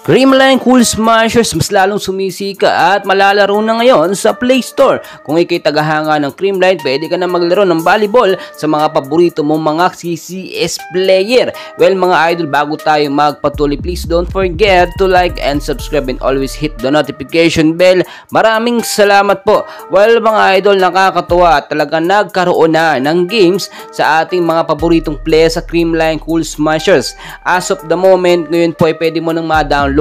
Creamline Cool Smashers mas lalong sumisika at malalaro na ngayon sa Play Store. Kung ikay tagahanga ng Creamline, pwede ka na maglaro ng volleyball sa mga paborito mong mga CCS player. Well mga idol, bago tayo magpatuloy, please don't forget to like and subscribe and always hit the notification bell. Maraming salamat po. Well mga idol, nakakatuwa at talaga nagkaroon na ng games sa ating mga paboritong player sa Creamline Cool Smashers. As of the moment, ngayon po ay pwede mo nang ma-download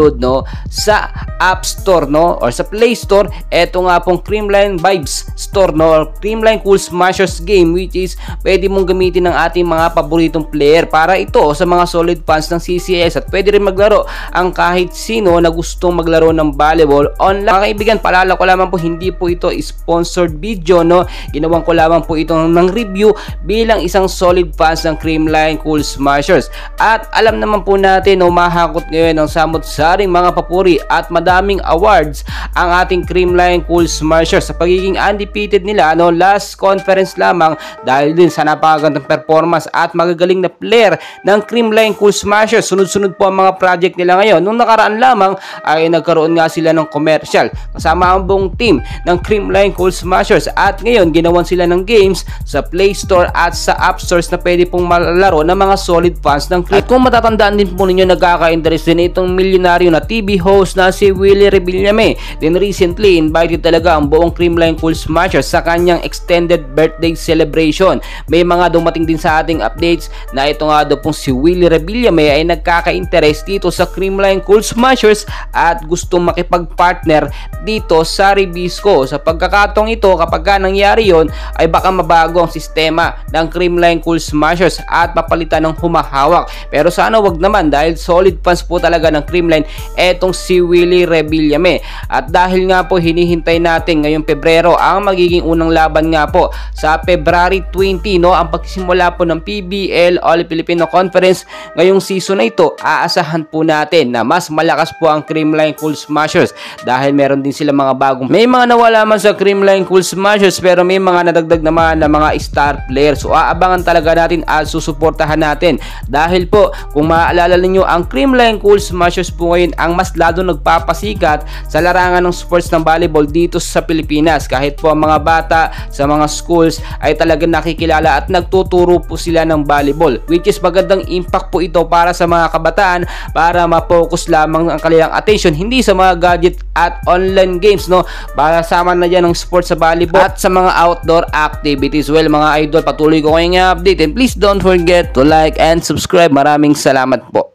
sa App Store or sa Play Store. Eto nga pong Creamline Vibes Store or Creamline Cool Smashers game, which is pwede mong gamitin ng ating mga paboritong player para ito sa mga solid fans ng CCS, at pwede rin maglaro ang kahit sino na gustong maglaro ng volleyball online. Mga kaibigan, paalala ko lamang po, hindi po ito sponsored video, ginawan ko lamang po ito ng review bilang isang solid fans ng Creamline Cool Smashers. At alam naman po natin, mahakot ngayon ang samot-saring mga papuri at madaming awards ang ating Creamline Cool Smashers sa pagiging undefeated nila last conference lamang, dahil din sa napakagandang performance at magagaling na player ng Creamline Cool Smashers. Sunod-sunod po ang mga project nila ngayon. Nung nakaraan lamang ay nagkaroon nga sila ng commercial kasama ang buong team ng Creamline Cool Smashers, at ngayon ginawan sila ng games sa Play Store at sa App Stores na pwede pong malaro ng mga solid fans ng Cream. At kung matatandaan din po ninyo, nagkaka-interest din itong milyonaryo na TV host na si Willie Rebillame. Then recently, invited talaga ang buong Creamline Cool Smashers sa kanyang extended birthday celebration. May mga dumating din sa ating updates na ito nga daw pong si Willie Rebillame ay nagkaka-interest dito sa Creamline Cool Smashers at gustong makipag-partner dito sa Ribisco. Sa pagkakataong ito, kapag nangyari yon, ay baka mabago ang sistema ng Creamline Cool Smashers at papalitan ng humahawak. Pero sana wag naman, dahil solid fans po talaga ng Creamline etong si Willie Rebillame. At dahil nga po hinihintay natin ngayong Pebrero ang magiging unang laban nga po sa February 20, ang pagsisimula po ng PBL All Filipino Conference ngayong season na ito, aasahan po natin na mas malakas po ang Creamline Cool Smashers dahil meron din sila mga bagong, may mga nawala man sa Creamline Cool Smashers pero may mga nadagdag naman na mga star players. So aabangan talaga natin at susuportahan natin, dahil po kung maaalala ninyo, ang Creamline Cool Smashers po ngayon ang mas lalo nagpapasikat sa larangan ng sports ng volleyball dito sa Pilipinas. Kahit po ang mga bata sa mga schools ay talagang nakikilala at nagtuturo po sila ng volleyball, which is magandang impact po ito para sa mga kabataan, para ma-focus lamang ang kanilang attention hindi sa mga gadget at online games, para sama na dyan ng sports sa volleyball at sa mga outdoor activities. Well mga idol, patuloy ko kayong update, and please don't forget to like and subscribe. Maraming salamat po.